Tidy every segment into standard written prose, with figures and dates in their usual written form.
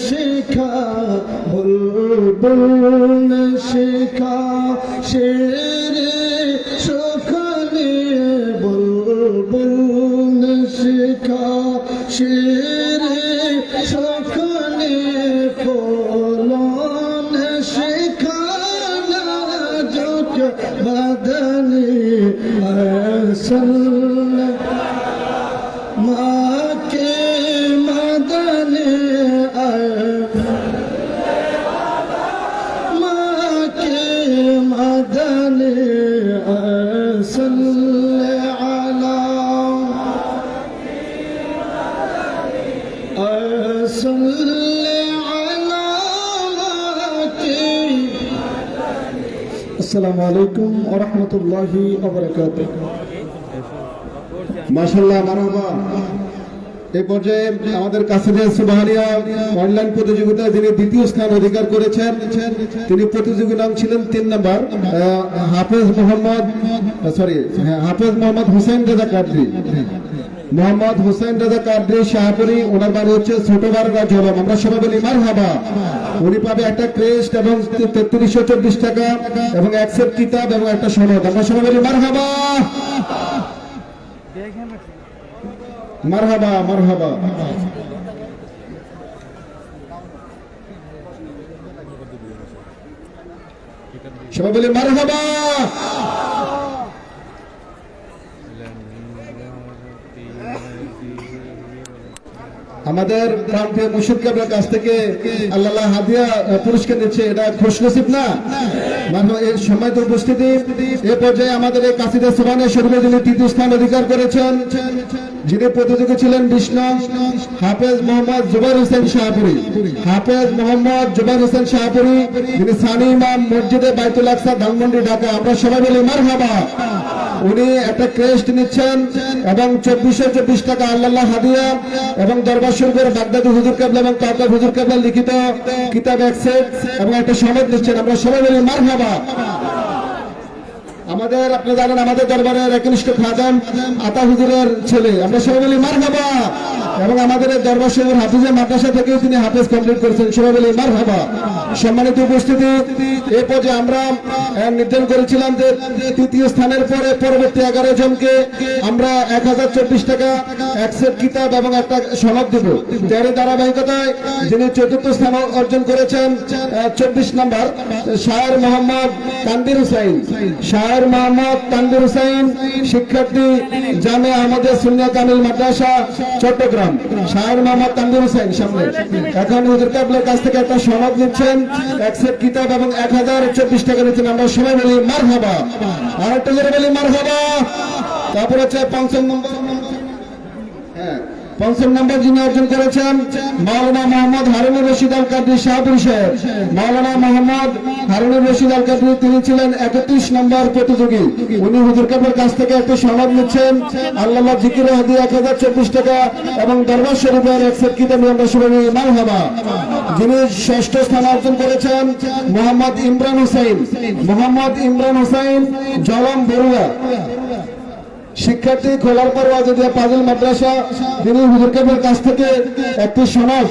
शिखा बुलबुल शिखा शेर सुखने बुलबुल शिखा शेर सुखने फूलों शिखा नाजुक बदनी असल अस्सलामु अलैकुम व रहमतुल्लाहि व बाराकातुहू। माशाल्लाह मारहाबा। এই পর্যায়ে আমাদের কাসিদে সুবহানিয়া অনলাইন প্রতিযোগিতায় যিনি দ্বিতীয় স্থান অধিকার করেছেন তিনি প্রতিযোগীর নাম ছিলেন 3 নম্বর হাফেজ মোহাম্মদ হুসেন রেজা কাদরি। মোহাম্মদ হুসেন রেজা কাদরি শাহপুরি, ওনার বাড়ি হচ্ছে ছোটবাড়া জলম। আমরা সবাই বলি মারহাবা। উনি পাবে একটা ক্রেস্ট এবং 3324 টাকা এবং এক সেট কিতাব এবং একটা সনদ। আমরা সবাই বলি মারহাবা মারহাবা মারহাবা। সবাই বলি মারহাবা। আমাদের প্রান্তীয় মুর্শিদ কাবলার কাছ থেকে আল্লাহ হাদিয়া পুরস্কার দিচ্ছে, এটা খুশনসিব না? এর সম্মানিত উপস্থিতি, এ পর্যায়ে আমাদের এই কাসিদা সুবহানিয়া শরীফে যিনি তৃতীয় স্থান অধিকার করেছেন, যিনি প্রতিযোগী ছিলেন 20 নং হাফেজ মোহাম্মদ জুবাইর হোসেন শাহপুরি। হাফেজ মোহাম্মদ জুবাইর হোসেন শাহপুরি, যিনি সানি ইমাম মসজিদে বাইতুল আকসা ধানমন্ডি ঢাকা। আমরা সবাই বলি মারহাবা। উনি একটা ক্রেস্ট নিচ্ছেন এবং 2424 টাকা আল্লাহ হাদিয়া এবং দরবার শরীফের বাগদাদি হুজুর কেবলা এবং তাওকাব হুজুর কেবলা লিখিত কিতাব এক সেট এবং একটা সনদ নিচ্ছেন। আমরা সবাই বলি মারহাবা। আমাদের আপনি জানেন আমাদের দরবারের একনিষ্ঠ খাদেম আতা হুজুরের ছেলে, আমরা সবাই বলি মারহাবা। এবং আমাদের দরবার শরীফের হাফিজে মাদ্রাসা থেকেও তিনি হাফেজ কমপ্লিট করেছেন, সবাই বলি মারহাবা। সম্মানিত উপস্থিতি, এই পর্যায়ে আমরা নির্ধারণ করেছিলাম যে তৃতীয় স্থানের পরে পরবর্তী 11 জনকে আমরা 1024 টাকা এক সেট কিতাব এবং একটা সনদ দেব। যার ধারাবাহিকতায় যিনি চতুর্থ স্থান অর্জন করেছেন 24 নম্বর শায়ের মোহাম্মদ তানভীর হুসাইন। শায়ের মোহাম্মদ তানভীর হুসাইন শিক্ষার্থী জামিয়া আহমদিয়া সুন্নিয়া কামিল মাদ্রাসা চট্টগ্রাম। শায়ের মোহাম্মদ তানভীর হুসাইন সামনে এখন হুজুর কেবলার কাছ থেকে একটা সনদ নিচ্ছেন, এক সেট কিতাব এবং 1024 টাকা নিচ্ছেন। আমরা সবাই বলি মারহাবা। আরেকটা জোরে বলি মারহাবা। তারপর হচ্ছে পঞ্চম নম্বর যিনি অর্জন করেছেন মাওলানা মোহাম্মদ হারুনুর রশিদ আল কাদরি শাহপুরি সাহেব। মাওলানা মোহাম্মদ হারুনুর রশিদ আল কাদরি তিনি ছিলেন 31 নম্বর প্রতিযোগী। উনি হুজুর কেবলার কাছ থেকে একটা সনদ নিচ্ছেন, আল্লাহ জিকির হাদিয়া 1024 টাকা এবং দরবার শরীফের এক সেট কিতাব। আমরা সবাই মারহাবা। যিনি ষষ্ঠ স্থান অর্জন করেছেন মোহাম্মদ ইমরান হুসাইন। মোহাম্মদ ইমরান হুসাইন জলম বরুয়া শিক্ষার্থী খোলার পর ওয়াজিদিয়া পাজিল মাদ্রাসা। তিনি হুজুর কেবলার কাছ থেকে একটি সনদ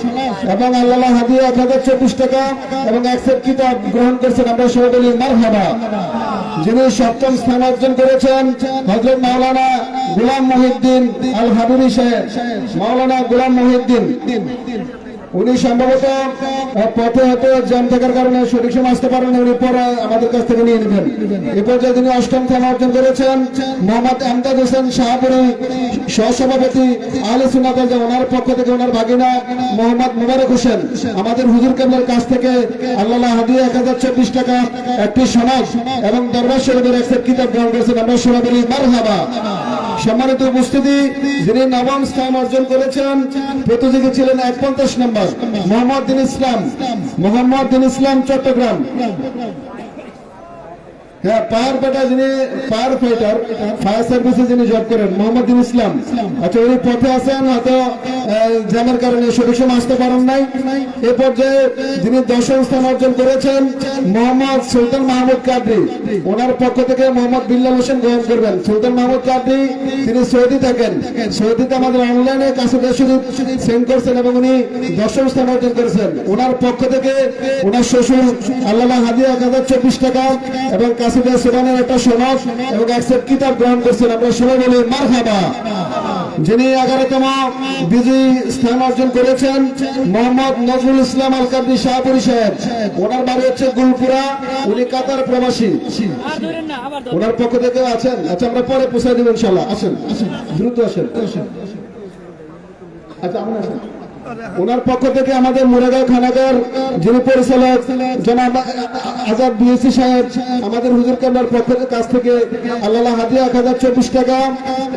এবং আল্লাহ হাদিয়া 1024 টাকা এবং এক সেট কিতাব গ্রহণ করছেন। আমরা সবাই বলি মারহাবা। যিনি সপ্তম স্থান অর্জন করেছেন হযরত মাওলানা গোলাম মহিউদ্দিন আল হাবিবি সাহেব, মাওলানা গোলাম মহিউদ্দিন। উনি সম্ভবত পথে হয়তো জ্যাম থাকার কারণে সঠিক সময় আসতে পারেন, উনি পরে আমাদের কাছ থেকে নিয়ে নেবেন। এ পর্যায়ে তিনি অষ্টম স্থান অর্জন করেছেন মোহাম্মদ আমদাদ হোসেন শাহপুরী, সহসভাপতি আহলে সুন্নাত ওয়াল জামাত, ওনার পক্ষ থেকে ওনার ভাগিনা মোহাম্মদ মোবারক হোসেন আমাদের হুজুর কেবলার কাছ থেকে আল্লাহ হাদিয়া 1024 টাকা, একটি সনদ এবং দরবার শরীফের এক সেট কিতাব গ্রহণ করেছেন। আমরা সবাই বলি মারহাবা। সম্মানিত উপস্থিতি, যিনি নবম স্থান অর্জন করেছেন প্রতিযোগী ছিলেন 51 নম্বর মোহাম্মদ দিন ইসলাম, মোহাম্মদ দিন ইসলাম চট্টগ্রাম। হ্যাঁ, পাওয়ার বেটা যিনি পাওয়ার ফাইটার ফায়ার সার্ভিসে যিনি জব করেন মোহাম্মদ দিন ইসলাম। আচ্ছা, উনি পথে আছেন, হয়তো জ্যামের কারণে সঠিক সময় আসতে পারেন নাই। এ পর্যায়ে যিনি দশম স্থান অর্জন করেছেন মোহাম্মদ সুলতান মাহমুদ কাদরি, ওনার পক্ষ থেকে মোহাম্মদ বিল্লাল হোসেন গ্রহণ করবেন। সুলতান মাহমুদ কাদরি তিনি সৌদি থাকেন, সৌদিতে আমাদের অনলাইনে কাসিদা শরীফ সেন্ড করছেন এবং উনি দশম স্থান অর্জন করেছেন। ওনার পক্ষ থেকে ওনার শ্বশুর আল্লাহ হাদিয়া 1024 টাকা এবং কাসিদা সুবহানের একটা সনদ এবং এক সেট কিতাব গ্রহণ করছেন। আমরা সবাই বলি মারহাবা। যিনি 11তম বিজয়ী স্থান অর্জন করেছেন মোহাম্মদ নজরুল ইসলাম আল কাদরি শাহপুরী সাহেব, ওনার বাড়ি হচ্ছে গুলপুরা, উনি কাতার প্রবাসী। ওনার পক্ষ থেকে আছেন? আচ্ছা, আমরা পরে পৌঁছাই দেব ইনশাআল্লাহ। আসেন আসেন, দ্রুত আসেন। আচ্ছা, আমরা আসেন। ওনার পক্ষ থেকে আমাদের মুরাগাঁও খানাগার যিনি পরিচালক জনাব আজাদ বিএসি সাহেব আমাদের হুজুর কেবলার পক্ষের কাছ থেকে আল্লাহ হাদিয়া 1024 টাকা,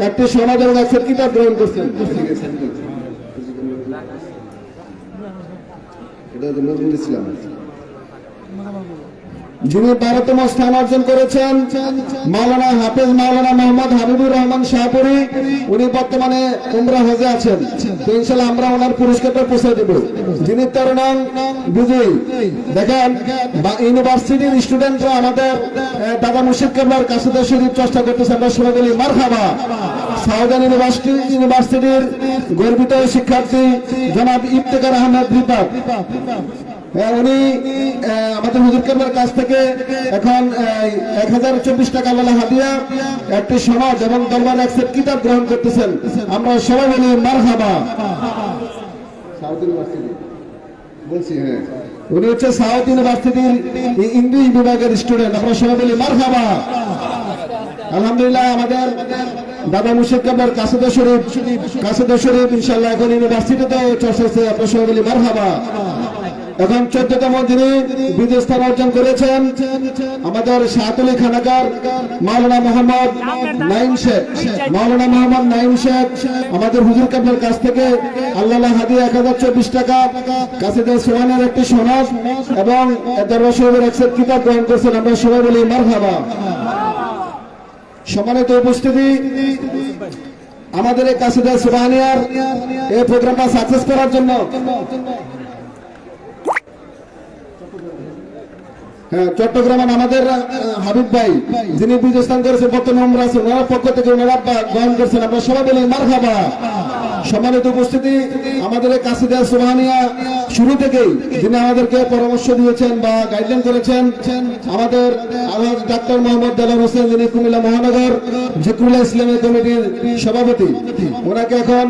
একটি সনদ এবং এক সেট কিতাব গ্রহণ করছেন। যিনি 12তম স্থান অর্জন করেছেন মাওলানা হাফেজ মাওলানা মোহাম্মদ হাবিবুর রহমান শাহপুরী, উনি বর্তমানে উমরা হজে আছেন। তো ইনশাআল্লাহ আমরা ওনার পুরস্কারটা পৌঁছে দেব। যিনি 13 নং বিজয়ী, দেখেন ইউনিভার্সিটির স্টুডেন্টরা আমাদের দাদা মুর্শিদ কেবলার কাসিদা শরীফ চর্চা করতেছে। আমরা সবাই বলি মারহাবা। সাউদার্ন ইউনিভার্সিটির গর্বিত শিক্ষার্থী জনাব ইফতেখার আহমেদ রিফাত, উনি আমাদের হুজুর কেবলার কাছ থেকে এখন 1024 টাকা আল্লাহ হাদিয়া, একটি সনদ এবং দরবার এক সেট কিতাব গ্রহণ করতেছেন। আমরা সবাই বলি মারহাবা। সাউথ ইউনিভার্সিটি বলছি, হ্যাঁ, উনি হচ্ছে সাউথ ইউনিভার্সিটির ইংলিশ বিভাগের স্টুডেন্ট। আমরা সবাই বলি মারহাবা। আলহামদুলিল্লাহ, আমাদের দাদা মুর্শিদ কেবলার কাসিদা শরীফ ইনশাআল্লাহ এখন ইউনিভার্সিটিতে চর্চা হচ্ছে। আমরা সবাই বলি মারহাবা। এখন 14তম যিনি বিজয় স্থান অর্জন করেছেন আমাদের শাহতলী খানাকার মাওলানা মোহাম্মদ নাইম শেখ, মাওলানা মোহাম্মদ নাইম শেখ আমাদের হুজুর কেবলার কাছ থেকে আল্লাহ হাদিয়া 1024 টাকা, কাসিদা সুবহানের একটি সনদ এবং দরবার শরীফের এক সেট কিতাব গ্রহণ করছেন। আমরা সবাই বলি মারহাবা। সম্মানিত উপস্থিতি, আমাদের এই কাসিদা সুবহানিয়ার এই প্রোগ্রামটা সাকসেস করার জন্য চট্টগ্রামের আমাদের হাবিব ভাই যিনি বিজয় স্থান করেছেন, বর্তমানে উমরা আছেন, ওনার পক্ষ থেকে ওনারা গ্রহণ করছেন। আমরা সবাই বলি মারহাবা। সম্মানিত উপস্থিতি, আমাদের এই কাসিদা সুবহানিয়া শুরু থেকেই যিনি আমাদেরকে পরামর্শ দিয়েছেন বা গাইডলাইন করেছেন আমাদের আলহাজ ডাক্তার মোহাম্মদ দেলার হোসেন, যিনি কুমিল্লা মহানগর জিকরুল্লাহ ইসলামী কমিটির সভাপতি। ওনাকে এখন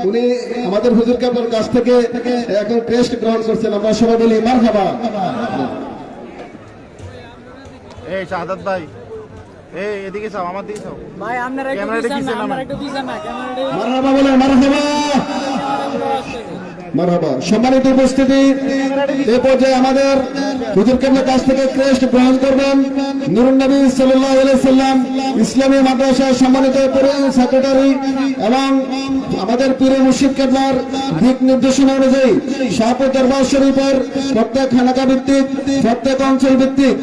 উনি আমাদের হুজুর কেবলার কাছ থেকে এখন ক্রেস্ট গ্রহণ করছেন। আমরা সবাই বলি মারহাবা। এই শাহাদাত ভাই, এই এদিকে চাও, আমার দিকে চাও ভাই, আপনারা একটু পিছন না ক্যামেরাটা মারহাবা বলে মারহাবা। মারহাবা। সম্মানিত উপস্থিতি, এই পর্যায়ে আমাদের হুজুর কেবলার কাছ থেকে ক্রেস্ট গ্রহণ করবেন নূরুন নবী সাল্লাল্লাহু আলাইহি সাল্লাম ইসলামী মাদ্রাসার সম্মানিত সেক্রেটারি এবং আমাদের পীর মুর্শিদ কেবলার দিক নির্দেশনা অনুযায়ী শাহপুর দরবার শরীফের প্রত্যেক খানাকা ভিত্তিক, প্রত্যেক অঞ্চল ভিত্তিক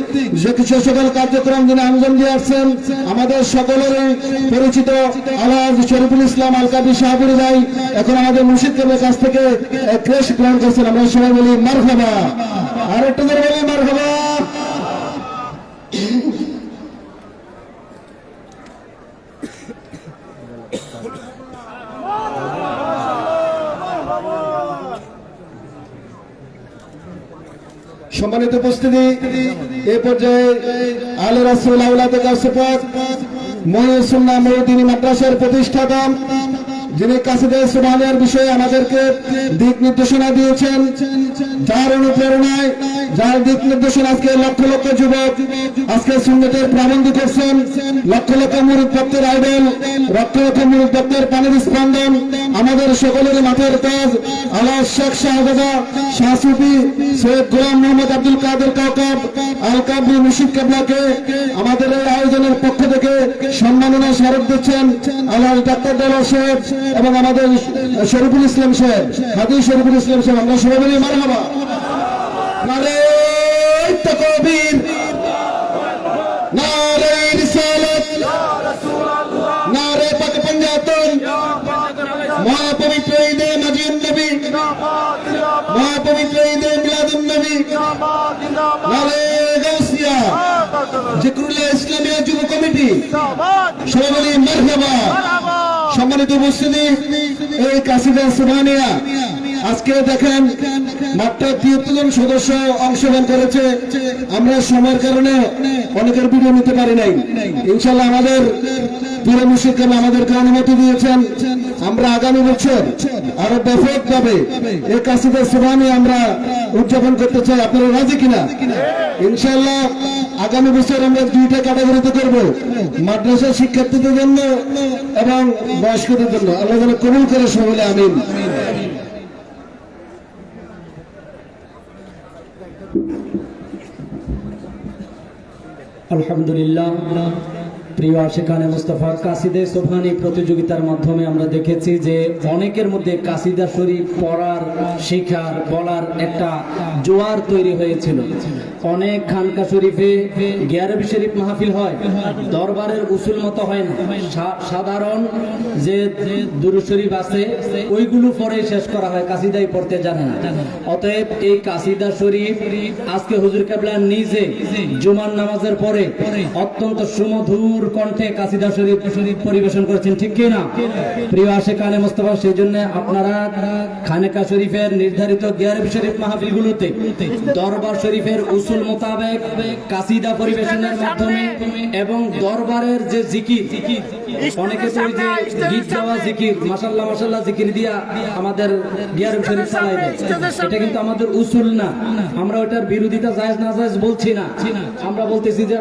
যে সকল কার্যক্রম যিনি আঞ্জাম দিয়ে আসছেন আমাদের সকলের পরিচিত আলহাজ শরীফুল ইসলাম আল কাদরি শাহপুরী ভাই এখন আমাদের মুর্শিদ কেবলার কাছ থেকে ক্রেস্ট গ্রহণ করছেন। আমরা সবাই বলি মারহাবা। আর একটু ধরে বলি মারহাবা। সম্মানিত উপস্থিতি, এ পর্যায়ে আলে রাসূল আওলাদ গাউসপাক মহিউসুন্নাহ মহিউদ্দিনী মাদ্রাসার প্রতিষ্ঠাতা যিনি কাসিদে সুবহানিয়ার বিষয়ে আমাদেরকে দিক নির্দেশনা দিয়েছেন, যার অনুপ্রেরণায় যার দিক নির্দেশনা আজকে লক্ষ লক্ষ যুবক আজকে সুন্নতের প্রাবন্ধী করছেন, লক্ষ লক্ষ মুরিদ ভক্তের আইডল, লক্ষ লক্ষ মুরিদ ভক্তের পানির স্পন্দন, আমাদের সকলের মাথার তাজ আল্লাহ শেখ শাহজাদা শাহ সুফি সৈয়দ গোলাম মোহাম্মদ আব্দুল কাদের কাওকাব আল কাবরি মুর্শিদ কেবলাকে আমাদের এই আয়োজনের পক্ষ থেকে সম্মাননা স্মারক দিচ্ছেন আল্লাহ ডাক্তার দেওয়ার সাহেব এবং আমাদের শরীফুল ইসলাম সাহেব, হাজি শরীফুল ইসলাম সাহেব। আমরা সবাই বলি মারহাবা। নারে তাকবীর, নারে রিসালাত, নারে পাক পাঞ্জাতন, মহাপবিত্র ঈদে মাজিদ নবী, মহাপবিত্র ঈদে মিলাদুন নবী, নারে গাউসিয়া, জিকরুল্লাহ ইসলামিয়া যুব কমিটি, সবাই বলি মারহাবা। সম্মানিত উপস্থিতি, এই কাসিদা সুবহানিয়া আজকে দেখেন মাত্র 73 জন সদস্য অংশগ্রহণ করেছে। আমরা সময়ের কারণে অনেকের ভিডিও নিতে পারি নাই। ইনশাআল্লাহ আমাদের পীর মুর্শিদ কেবলা আমাদেরকে অনুমতি দিয়েছেন, আমরা আগামী বছর আরো ব্যাপকভাবে এই কাসিদা সুবহানিয়া আমরা উদযাপন করতে চাই। আপনারা রাজি কিনা? ইনশাআল্লাহ আগামী বছর আমরা 2টা ক্যাটাগরিতে করব, মাদ্রাসা শিক্ষার্থীদের জন্য এবং বয়স্কদের জন্য। আল্লাহ যেন কবুল করে সকলে আমিন। আলহামদুলিল্লাহ, প্রিয় আশিকানে মুস্তাফা, কাসিদে সুবহানি প্রতিযোগিতার মাধ্যমে আমরা দেখেছি যে অনেকের মধ্যে কাসিদা শরীফ পড়ার, শেখার, বলার একটা জোয়ার তৈরি হয়েছিল। অনেক খানকা শরীফে গিয়ারবি শরীফ মাহফিল হয়, দরবারের উসুল মতো হয় না, সাধারণ যে দুরূদ শরীফ আছে ওইগুলো পরে শেষ করা হয়, কাসিদাই পড়তে জানে না। অতএব এই কাসিদা শরীফ আজকে হুজুর কেবলা নিজে জুমার নামাজের পরে অত্যন্ত সুমধুর কণ্ঠে কাসিদা শরীফ পরিবেশন করেছেন, ঠিক কি না প্রিয় আশিকানে মুস্তাফা? সেই জন্য আপনারা খানেকা শরীফের নির্ধারিত গিয়ারবি শরীফ মাহফিলগুলোতে দরবার শরীফের উসুল মোতাবেক কাসিদা পরিবেশনের মাধ্যমে এবং দরবারের যে জিকির, অনেকে তো ওই যে গীত গাওয়া জিকির, মাশাআল্লাহ মাশাআল্লাহ জিকির দিয়া আমাদের গিয়ারবি শরীফ চালাই দেয়, এটা কিন্তু আমাদের উসুল না। আমরা ওটার বিরোধিতা জায়েজ না জায়েজ বলছি না, আমরা বলতেছি যে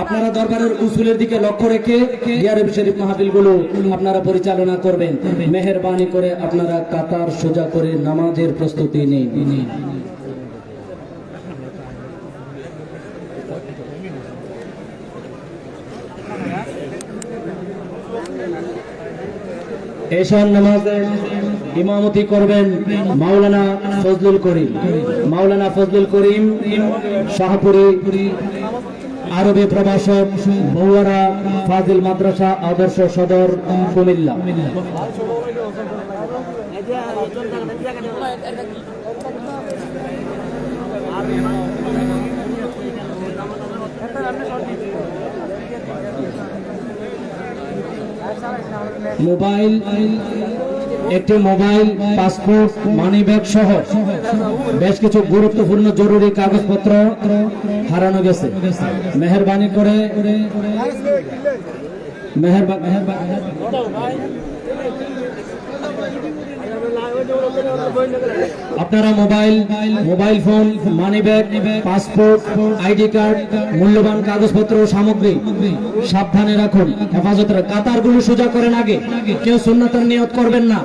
আপনারা দরবারের উসুলের দিকে লক্ষ্য রেখে গিয়ারবি শরীফ মাহফিলগুলো আপনারা পরিচালনা করবেন। মেহেরবানি করে আপনারা কাতার সোজা করে নামাজের প্রস্তুতি নিন। এশার নামাজে ইমামতি করবেন মাওলানা ফজলুল করিম। মাওলানা ফজলুল করিম শাহপুরী আরবি প্রভাষক, বৌয়ারা ফাজিল মাদ্রাসা আদর্শ সদর, কুমিল্লা। মোবাইল, একটি মোবাইল, পাসপোর্ট, মানি ব্যাগ সহ বেশ কিছু গুরুত্বপূর্ণ জরুরি কাগজপত্র হারানো গেছে। মেহেরবানি করে আপনারা mobile phone, money bag, passport, ID card, মূল্যবান কাগজপত্র ও সামগ্রী সাবধানে রাখুন, হেফাজতের। কাতারগুলো সোজা করেন আগে, কেউ সুন্নাতের নিয়ত করবেন না।